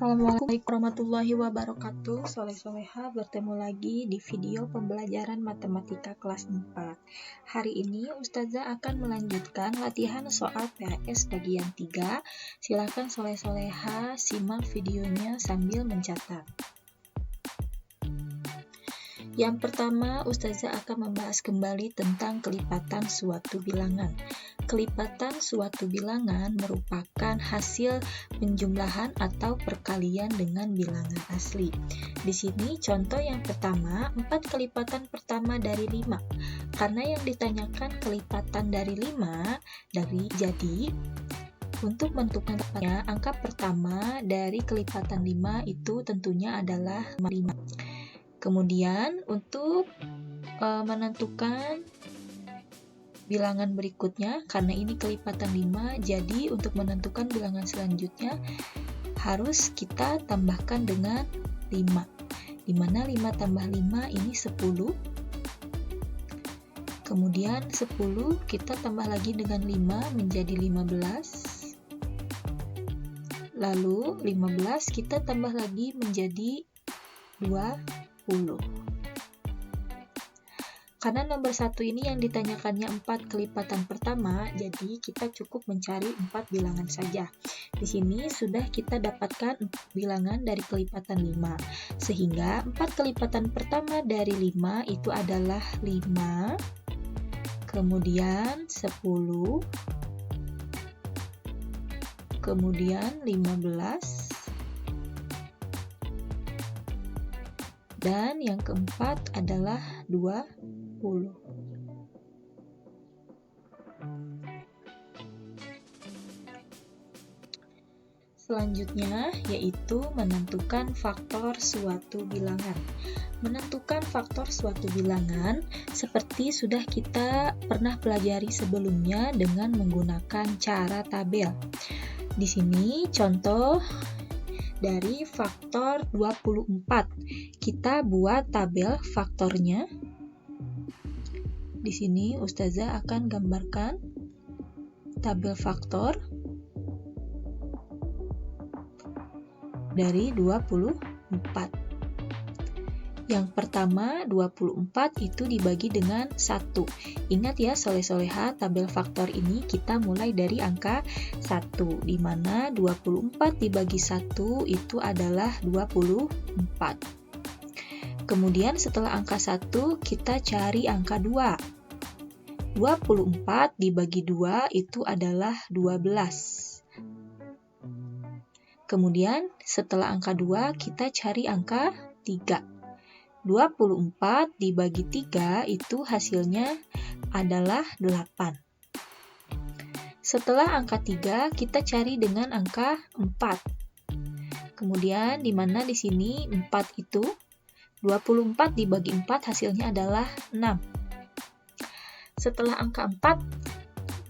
Assalamualaikum warahmatullahi wabarakatuh. Soleh-soleha bertemu lagi di video pembelajaran matematika kelas 4. Hari ini Ustazah akan melanjutkan latihan soal PAS bagian 3. Silakan soleh-soleha simak videonya sambil mencatat. Yang pertama, Ustazah akan membahas kembali tentang kelipatan suatu bilangan. Kelipatan suatu bilangan merupakan hasil penjumlahan atau perkalian dengan bilangan asli. Di sini contoh yang pertama, 4 kelipatan pertama dari 5. Karena yang ditanyakan kelipatan dari 5, jadi untuk menentukan angka pertama dari kelipatan 5 itu tentunya adalah 5. Kemudian untuk menentukan bilangan berikutnya, karena ini kelipatan 5, jadi untuk menentukan bilangan selanjutnya harus kita tambahkan dengan 5. Dimana 5 tambah 5 ini 10. Kemudian 10 kita tambah lagi dengan 5 menjadi 15. Lalu 15 kita tambah lagi menjadi 20. Karena nomor 1 ini yang ditanyakannya 4 kelipatan pertama, jadi kita cukup mencari 4 bilangan saja. Di sini sudah kita dapatkan bilangan dari kelipatan 5. Sehingga 4 kelipatan pertama dari 5 itu adalah 5, kemudian 10, kemudian 15, dan yang keempat adalah 20. Selanjutnya yaitu menentukan faktor suatu bilangan. Menentukan faktor suatu bilangan seperti sudah kita pernah pelajari sebelumnya dengan menggunakan cara tabel. Di sini contoh dari faktor 24. Kita buat tabel faktornya. Di sini Ustazah akan gambarkan tabel faktor dari 24. Yang pertama, 24 itu dibagi dengan 1. Ingat ya soleh-soleha, tabel faktor ini kita mulai dari angka 1, di mana 24 dibagi 1 itu adalah 24. Kemudian setelah angka 1, kita cari angka 2. 24 dibagi 2 itu adalah 12. Kemudian setelah angka 2, kita cari angka 3. 24 dibagi 3 itu hasilnya adalah 8. Setelah angka 3, kita cari dengan angka 4. Kemudian di mana di sini 4 itu 24 dibagi 4 hasilnya adalah 6. Setelah angka 4,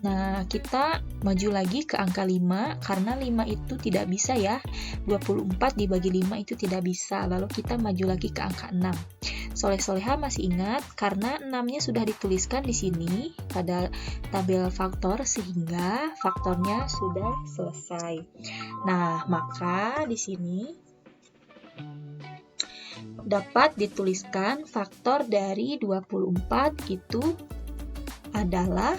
nah kita maju lagi ke angka 5, karena 5 itu tidak bisa ya, 24 dibagi 5 itu tidak bisa, lalu kita maju lagi ke angka 6. Soleh-soleha masih ingat, karena 6-nya sudah dituliskan di sini pada tabel faktor, sehingga faktornya sudah selesai. Nah, maka di sini dapat dituliskan faktor dari 24 itu adalah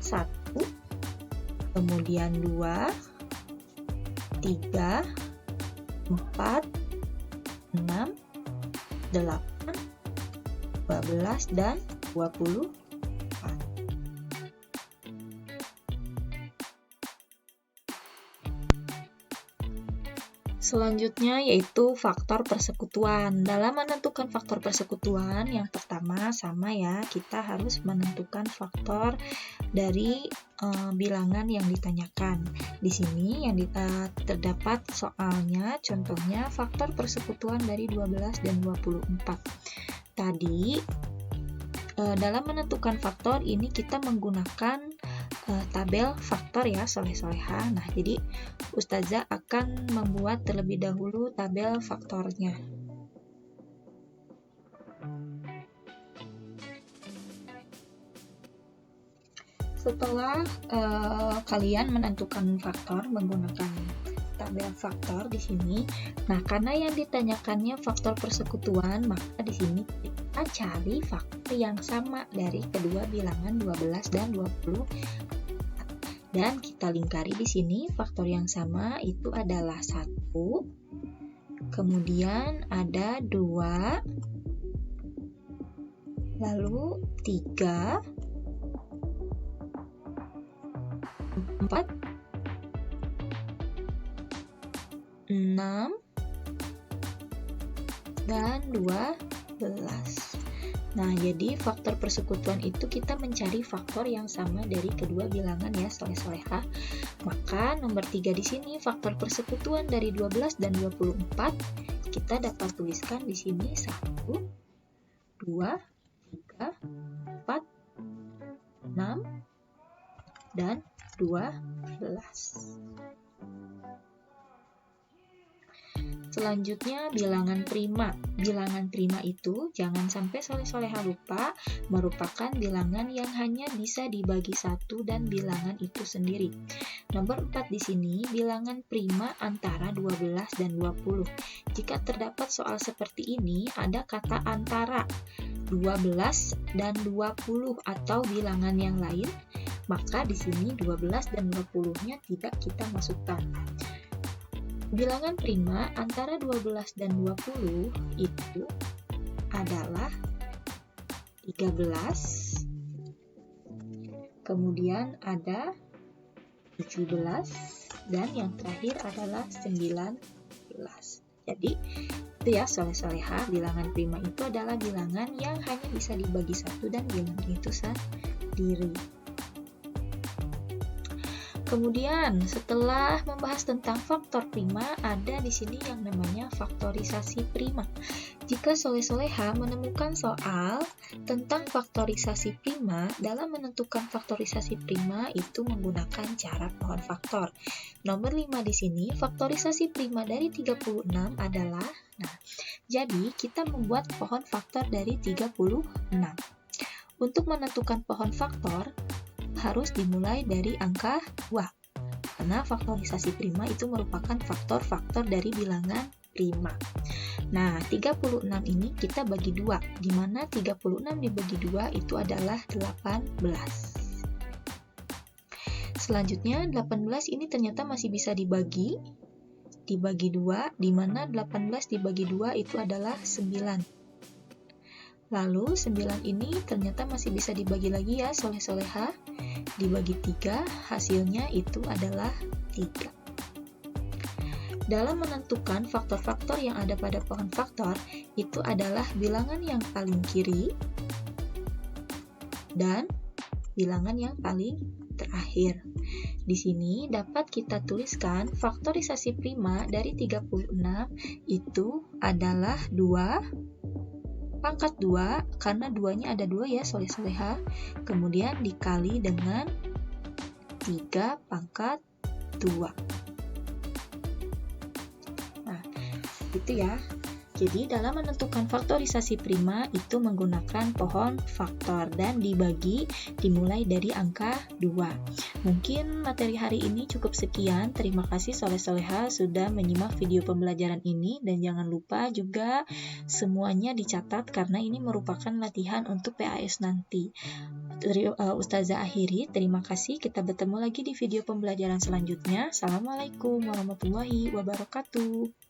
1, kemudian 2, 3, 4, 6, 8, 12, dan 24. Selanjutnya yaitu faktor persekutuan. Dalam menentukan faktor persekutuan, yang pertama sama ya, kita harus menentukan faktor dari bilangan yang ditanyakan. Di sini yang terdapat soalnya, contohnya faktor persekutuan dari 12 dan 24. Tadi dalam menentukan faktor ini kita menggunakan tabel faktor ya soleh-soleha. Nah, jadi Ustazah akan membuat terlebih dahulu tabel faktornya. Setelah kalian menentukan faktor menggunakan tabel faktor di sini. Nah, karena yang ditanyakannya faktor persekutuan, maka di sini kita cari faktor yang sama dari kedua bilangan 12 dan 20. Dan kita lingkari di sini faktor yang sama itu adalah 1, kemudian ada 2, lalu 3, 4, 6, dan 12. Nah, jadi faktor persekutuan itu kita mencari faktor yang sama dari kedua bilangan ya, soleh-soleha. Maka nomor 3 di sini faktor persekutuan dari 12 dan 24 kita dapat tuliskan di sini 1, 2, 3, 4, 6, dan 12. Selanjutnya bilangan prima. Bilangan prima itu jangan sampai soleh-soleha lupa, merupakan bilangan yang hanya bisa dibagi 1 dan bilangan itu sendiri. Nomor 4 di sini bilangan prima antara 12 dan 20. Jika terdapat soal seperti ini, ada kata antara 12 dan 20 atau bilangan yang lain, maka di sini 12 dan 20-nya tidak kita masukkan. Bilangan prima antara 12 dan 20 itu adalah 13, kemudian ada 17, dan yang terakhir adalah 19. Jadi, itu ya soleh-soleha, bilangan prima itu adalah bilangan yang hanya bisa dibagi 1 dan bilangan itu sendiri. Kemudian, setelah membahas tentang faktor prima, ada di sini yang namanya faktorisasi prima. Jika soleh-soleha menemukan soal tentang faktorisasi prima, dalam menentukan faktorisasi prima itu menggunakan cara pohon faktor. Nomor 5 di sini, faktorisasi prima dari 36 adalah, jadi kita membuat pohon faktor dari 36. Untuk menentukan pohon faktor, harus dimulai dari angka 2, karena faktorisasi prima itu merupakan faktor-faktor dari bilangan prima. Nah, 36 ini kita bagi 2, di mana 36 dibagi 2 itu adalah 18. Selanjutnya, 18 ini ternyata masih bisa dibagi 2, di mana 18 dibagi 2 itu adalah 9. Lalu 9 ini ternyata masih bisa dibagi lagi ya soleh-soleha, dibagi 3, hasilnya itu adalah 3. Dalam menentukan faktor-faktor yang ada pada pohon faktor, itu adalah bilangan yang paling kiri dan bilangan yang paling terakhir. Di sini dapat kita tuliskan faktorisasi prima dari 36 itu adalah 2 pangkat 2, karena 2-nya ada 2 ya soleh-soleha, kemudian dikali dengan 3 pangkat 2. Nah, itu ya. Jadi dalam menentukan faktorisasi prima itu menggunakan pohon faktor dan dibagi dimulai dari angka 2. Mungkin materi hari ini cukup sekian. Terima kasih soleh-soleha sudah menyimak video pembelajaran ini, dan jangan lupa juga semuanya dicatat karena ini merupakan latihan untuk PAS nanti. Ustazah akhiri, terima kasih. Kita bertemu lagi di video pembelajaran selanjutnya. Assalamualaikum warahmatullahi wabarakatuh.